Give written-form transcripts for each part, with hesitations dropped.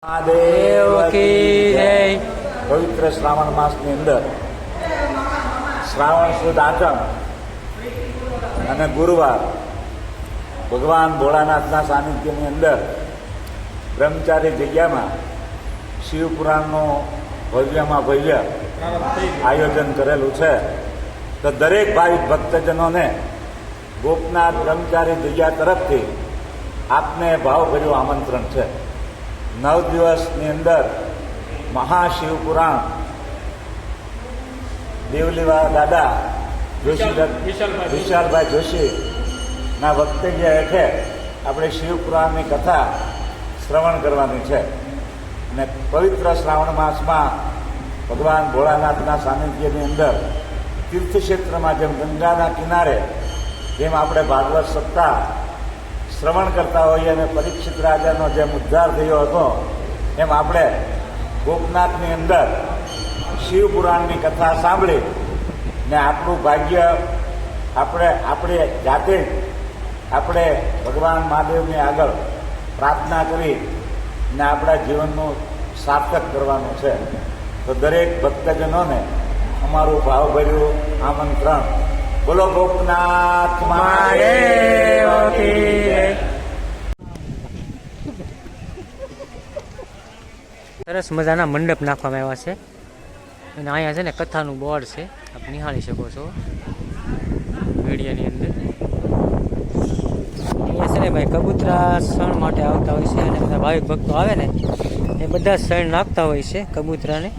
મહાદેવ કી જય। પવિત્ર શ્રાવણ માસની અંદર શ્રાવણ સુદ આઠમ અને ગુરુવાર ભગવાન ભોળાનાથના સાનિધ્યની અંદર બ્રહ્મચારી જગ્યામાં શિવપુરાણનું ભવ્યમાં ભવ્ય આયોજન કરેલું છે। તો દરેક ભાવિક ભક્તજનોને ગોપનાથ બ્રહ્મચારી જગ્યા તરફથી આપને ભાવભર્યું આમંત્રણ છે। 9 દિવસની અંદર મહાશિવપુરાણ દેવલીવાળા દાદા વિશાલભાઈ જોશીના વક્તવ્ય હેઠળ આપણે શિવપુરાણની કથા શ્રવણ કરવાની છે અને પવિત્ર શ્રાવણ માસમાં ભગવાન ભોળાનાથના સાનિધ્યની અંદર તીર્થક્ષેત્રમાં જેમ ગંગાના કિનારે જેમ આપણે ભાગવત સપ્તાહ શ્રવણ કરતા હોઈએ અને પરીક્ષિત રાજાનો જેમ ઉદ્ધાર થયો હતો એમ આપણે ગોપનાથની અંદર શિવપુરાણની કથા સાંભળી ને આપણું ભાગ્ય આપણે જાતે આપણે ભગવાન મહાદેવની આગળ પ્રાર્થના કરી ને આપણા જીવનનું સાર્થક કરવાનું છે। તો દરેક ભક્તજનોને અમારું ભાવભર્યું આમંત્રણ। બોલો ગોપનાથ મહાદેવ કી જય। સરસ મજાના મંડપ નાખવામાં આવ્યા છે અને અહીંયા છે ને કથાનું બોર્ડ છે, આપ નિહાળી શકો છો વિડીયોની અંદર। અહીંયા છે ને ભાઈ કબૂતરા શણ માટે આવતા હોય છે અને બધા ભાવિક ભક્તો આવે ને એ બધા શણ નાખતા હોય છે કબૂતરાને।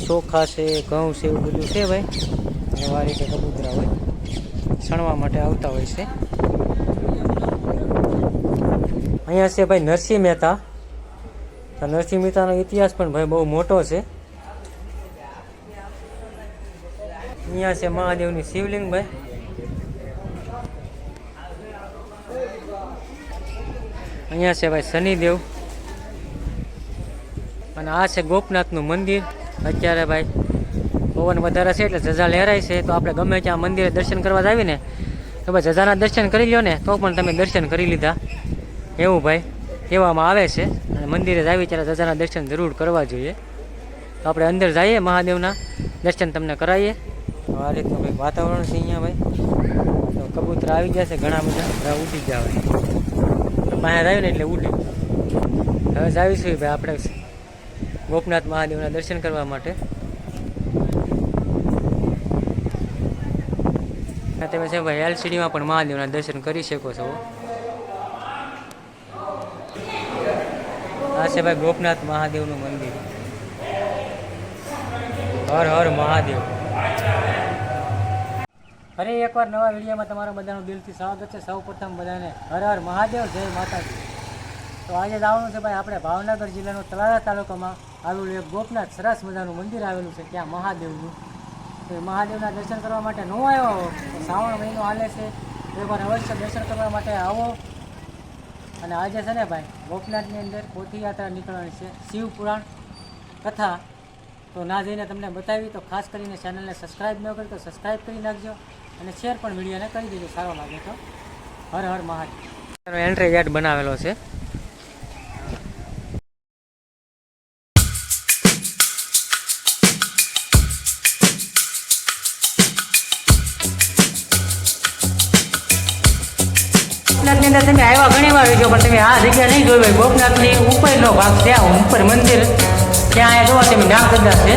ચોખા છે, ઘઉં છે, એવું બધું છે ભાઈ, એવા રીતે કબૂતરા હોય શણવા માટે આવતા હોય છે। અહીંયા છે ભાઈ નરસિંહ મહેતા। નરસિંહ મહેતાનો ઇતિહાસ પણ ભાઈ બહુ મોટો છે। અહીંયા છે મહાદેવની શિવલિંગ ભાઈ। અહીંયા છે ભાઈ શનિદેવ અને આ છે ગોપનાથનું મંદિર। અત્યારે ભાઈ પવન વધારે છે એટલે ધજા લહેરાય છે, તો આપણે ગમે ત્યાં મંદિરે દર્શન કરવા જાવીએ ને તો ભાઈ ધજાના દર્શન કરી લો ને તો પણ તમે દર્શન કરી લીધા એવું ભાઈ કહેવામાં આવે છે। અને મંદિરે જાવી ત્યારે ધજાના દર્શન જરૂર કરવા જોઈએ। તો આપણે અંદર જઈએ, મહાદેવના દર્શન તમને કરાવીએ। આ રીતનું કંઈક વાતાવરણ છે અહીંયા ભાઈ। તો કબૂતર આવી ગયા છે ઘણા બધા, ઉડી ગયા ભાઈ, બહાર આવ્યું ને એટલે ઉડી। હવે જાવીશું ભાઈ આપણે ગોપનાથ મહાદેવના દર્શન કરવા માટે। તમે છે ભાઈ એલસીડીમાં પણ મહાદેવના દર્શન કરી શકો છો। આ છે ભાઈ ગોપનાથ મહાદેવનું મંદિર। હર હર મહાદેવ। ફરી એકવાર નવા વિડીયોમાં તમારા બધાનું દિલથી સ્વાગત છે। સૌ પ્રથમ બધાને હર હર મહાદેવ, જય માતાજી। તો આજે જવાનું છે ભાઈ આપણે ભાવનગર જિલ્લાનો તળાજા તાલુકામાં આવેલું એક ગોપનાથ સરસ મજાનું મંદિર આવેલું છે ત્યાં મહાદેવનું। તો એ મહાદેવના દર્શન કરવા માટે ન આવ્યો, શ્રાવણ મહિનો હાલે છે, એકવાર અવશ્ય દર્શન કરવા માટે આવો। અને આજે છે ને ભાઈ ગોપનાથની અંદર પોથીયાત્રા નીકળવાની છે, શિવપુરાણ કથા। તો ના જઈને તમને બતાવી તો ખાસ કરીને ચેનલને સબસ્ક્રાઈબ ન કરી તો સબસ્ક્રાઈબ કરી નાખજો અને શેર પણ વિડીયોને કરી દેજો, સારો લાગે તો। હર હર મહાદેવ। એન્ટ્રી ગેટ બનાવેલો છે। ગોપનાથની અંદર તમે આવ્યા ઘણી વાર છો પણ તમે આ જગ્યા નહીં જોઈ હોય। ગોપનાથની ઉપરનો ભાગ છે, ઉપર મંદિર ત્યાં અહીંયા જોવા તમે નામ કદાચ છે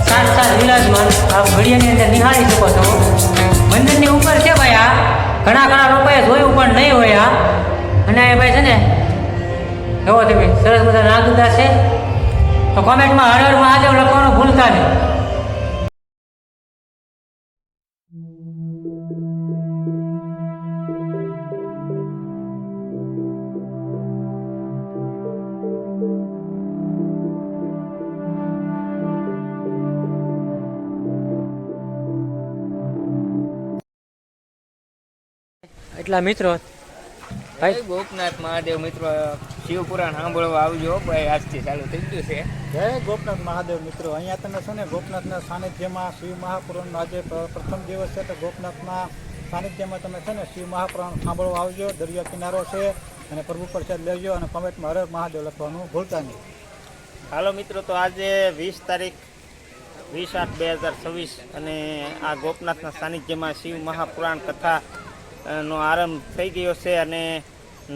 સાત વિલાસમાં આ ઘડિયાની અંદર નિહાળી શકો છો। મંદિરની ઉપર છે ભાઈ, આ ઘણા લોકોએ જોયું પણ નહીં હોય આ। અને ભાઈ છે ને જોવો તમે સરસ બધા નામ કદાચ છે, તો કોમેન્ટમાં હર હર મહાદેવ લખવાનું ભૂલતા નહીં। એટલા મિત્રો ભાઈ ગોપનાથ મહાદેવ મિત્રો શિવપુરાણ સાંભળવા આવજો ભાઈ, આજથી ચાલુ થઈ ગયું છે। જય ગોપનાથ મહાદેવ મિત્રો। અહીંયા તમે છે ને ગોપનાથના સાનિધ્યમાં શિવ મહાપુરાણનો આજે પ્રથમ દિવસ છે, તો ગોપનાથના સાનિધ્યમાં તમે છે ને શિવ મહાપુરાણ સાંભળવા આવજો। દરિયા કિનારો છે અને પ્રભુ પ્રસાદ લેજો અને કોમેન્ટમાં હર હર મહાદેવ લખવાનું ભૂલતા નહીં. હાલો મિત્રો, તો આજે 20 તારીખ 20/8/2026 અને આ ગોપનાથના સાનિધ્યમાં શિવ મહાપુરાણ કથાનો આરંભ થઈ ગયો છે અને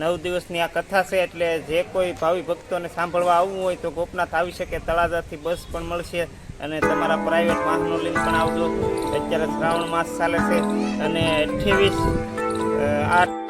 9 દિવસની આ કથા છે. એટલે જે કોઈ ભાવિ ભક્તોને સાંભળવા આવવું હોય તો ગોપનાથ આવી શકે. તળાજાથી બસ પણ મળશે અને તમારા પ્રાઇવેટ વાહનો લઈને પણ આવજો. અત્યારે શ્રાવણ માસ ચાલે છે અને 28/8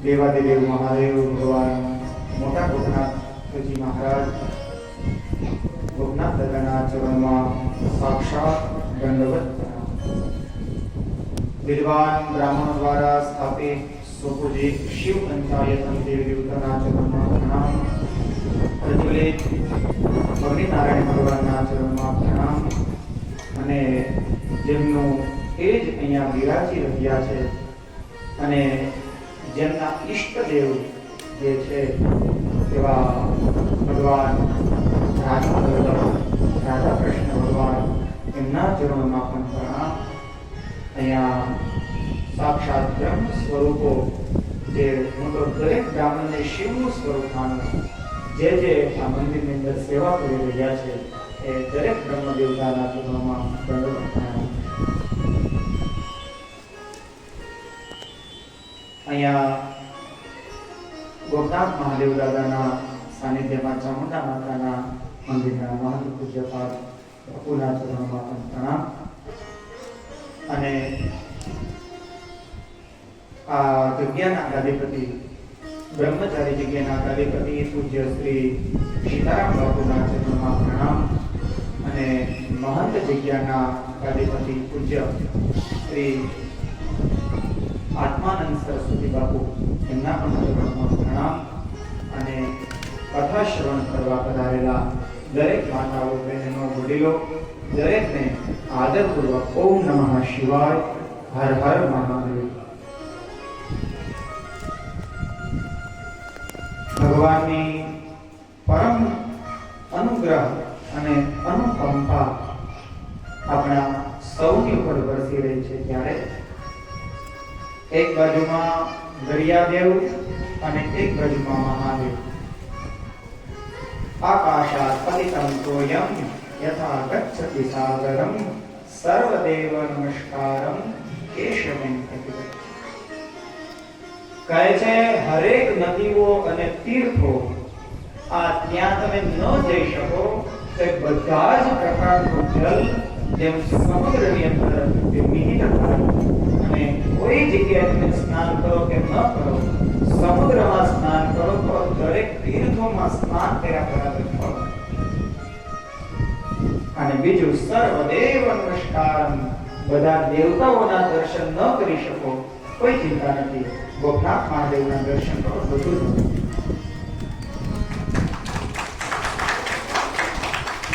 દેવાદેવ મહાદેવ ભગવાન મોટા ગોપનાથજી મહારાજ ગોપનાથ દાદાના ચરણમાં સાક્ષાત દંડવત વિદ્વાન બ્રાહ્મણો દ્વારા સ્થાપિત સુપૂજિત શિવ પંચાયત દેવી દેવતાના ચરણમાં પ્રણામ, પ્રજ્વલિત અગ્નિનારાયણ ભગવાનના ચરણમાં પ્રણામ અને જેમનું એ જ અહીંયા બિરાજી રહ્યા છે અને જેમના ઈષ્ટદેવ જે છે એવા ભગવાન રાધા કૃષ્ણ ભગવાન એમના ચરણોમાં પણ પ્રણામ. અહીંયા સાક્ષાત બ્રહ્મ સ્વરૂપો જે હું તો દરેક બ્રાહ્મણને શિવનું સ્વરૂપ માનું, જે આ મંદિરની અંદર સેવા કરી રહ્યા છે એ દરેક બ્રહ્મ દેવતાના ચરણોમાં દંડવત પ્રણામ. અહીંયા ગોપનાથ મહાદેવ દાદાના સાનિધ્યમાં ચામુંડા માતાના મંદિરના મહંત પૂજ્યપાદ બાપુના ચરણોમાં પણ પ્રણામ અને આ જગ્યાના ગાદીપતિ બ્રહ્મચારી જગ્યાના ગાદીપતિ પૂજ્ય શ્રી સીતારામ બાપુના ચરણોમાં પ્રણામ અને મહંત જગ્યાના ગાદીપતિ પૂજ્ય શ્રી આત્માનંદ સરસ્વતી બાપુ એમના પણ ચરણોમાં પ્રણામ અને કથા શ્રવણ કરવા પધારેલા દરેક માતાઓ બહેનો વડીલો દરેકને આદરપૂર્વક ઓમ નમઃ શિવાય, હર હર મહાદેવ. ભગવાનની પરમ અનુગ્રહ અને અનુકંપા આપણા સૌની ઉપર વરસી રહી છે ત્યારે એક બાજુમાં દરિયાદેવ અને એક બાજુમાં મહાદેવ. આકાશાત પતિતં તોયં યથા ગચ્છતિ સાગરં સર્વદેવ નમસ્કારં કેશવં પ્રતિ. કહે છે હરેક નદીઓ અને તીર્થો આ ત્યાં તમે ન જઈ શકો તે બધા જ પ્રકારનું જલ જેમ સમુદ્રની અંદર નિહિત અને કોઈ જગ્યાએ તમે સ્નાન કરો કે ન કરો, સમુદ્રમાં સ્નાન કરો તો દરેક તીર્થોમાં સ્નાન કર્યા બરાબર ફળ. અને બીજું સર્વદેવ નમસ્કારમ, બધા દેવતાઓના દર્શન ન કરી શકો કોઈ ચિંતા નથી, ગોપનાથ મહાદેવના દર્શન કરો બધું જ.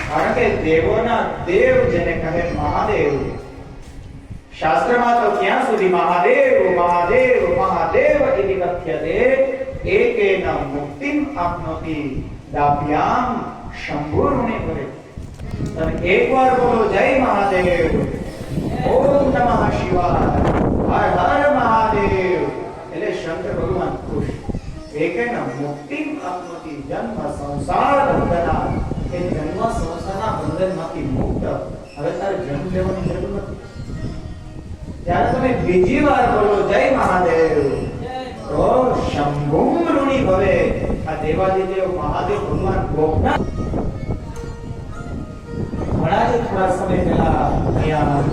કારણ કે દેવોના દેવ જેને કહે મહાદેવ, શાસ્ત્રમાં તો ક્યાં સુધી મહાદેવ મહાદેવ મહાદેવ ઇતિ કથ્યતે કથ્યતે એકેન મુક્તિમ આપનોતિ દાભ્યામ શંભુરુણે ભવે. અને એકવાર બોલો જય મહાદેવ, ઓમ નમઃ શિવાય, હર હર મહાદેવ. એટલે શંકર ભગવાન ખુશ. એકેન મુક્તિમ આપનોતિ જન્મ સંસાર બંધના. એ જન્મ સંસારના બંધનમાંથી મુક્ત. હવે તારે જન્મ લેવાની જરૂર નથી. ત્યારે તમે બીજી વાર બોલો જય મહાદેવ, તો શંભુમ ઋણી ભવે. આ દેવાદિદેવ મહાદેવ ભગવાન ગોપનાથ ઘણા જ થોડા સમય પહેલા અહીંયા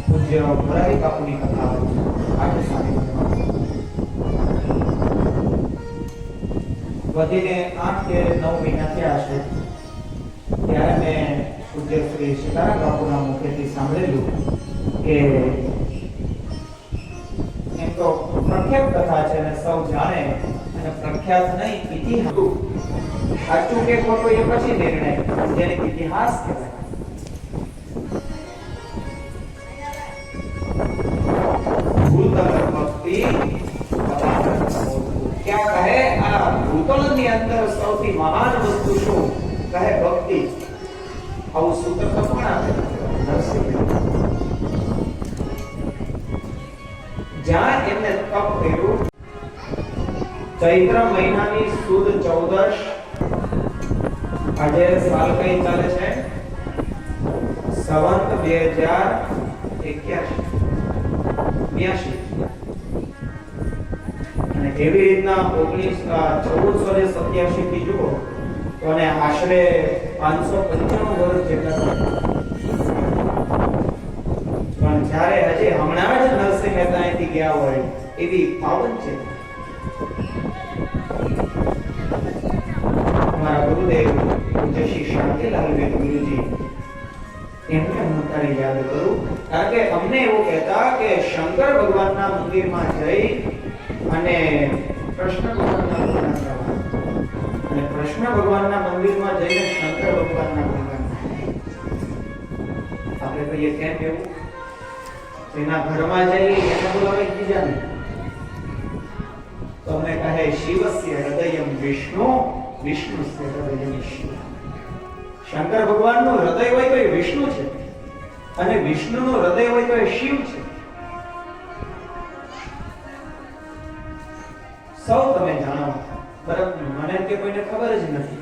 પૂજ્ય મોરારી બાપુની કથા આજે સાંભળવામાં વધીને 8 કે 9 મહિના થયા છે. ત્યારે મેં પૂજ્ય શ્રી સીતારામ બાપુના મુખેથી સાંભળેલું કે એમ તો પ્રખ્યાત કથા છે અને સૌ જાણે, અને પ્રખ્યાત નહીં ઇતિહાસ. સાચું કે ખોટું એ પછી નિર્ણય, જેને ઇતિહાસ કહેવાય. ભૂતલ ભક્તિ ક્યાં કહે આ ભૂતલની અંદર સૌથી મહાન વસ્તુ શું કહે? ભક્તિ. આવું સૂત્ર તો કોણ આપે? નરસિંહ. જ્યાં એમને તપ કર્યું, ચૈત્ર મહિનાની સુદ 14, આજે સાલ કઈ ચાલે છે? સંવત 2081. અને એવી રીતના 1487 થી જુઓ તો અને આશરે 595 વર્ષ જેટલા. પણ જ્યારે હજી હમણાં જ નરસિંહ મહેતા અહીંથી ગયા હોય એવી પાવન છે. અમારા ગુરુદેવ પૂજ્ય શ્રી શાંતિલાલ વેદ ગુરુજી, એમને હું તારી યાદ કરું, કારણ કે અમને એવું કહેતા કે શંકર ભગવાનના મંદિરમાં જઈ અને કૃષ્ણ ભગવાનના ભજન કરવા, અને કૃષ્ણ ભગવાનના મંદિરમાં જઈને શંકર ભગવાનના ભજન. આપણે કહીએ કેમ એવું? એના ઘરમાં જઈએ એને બોલાવે બીજાને, તો અમને કહે શિવસ્ય હૃદયમ વિષ્ણુ, વિષ્ણુસ્ય હૃદયમ શિવ. શંકર ભગવાનનું હૃદય હોય તો એ વિષ્ણુ છે, અને વિષ્ણુનું હૃદય હોય તો એ શિવ છે. સૌ તમે જાણો, બરાબર? મને કે કોઈને ખબર જ નથી.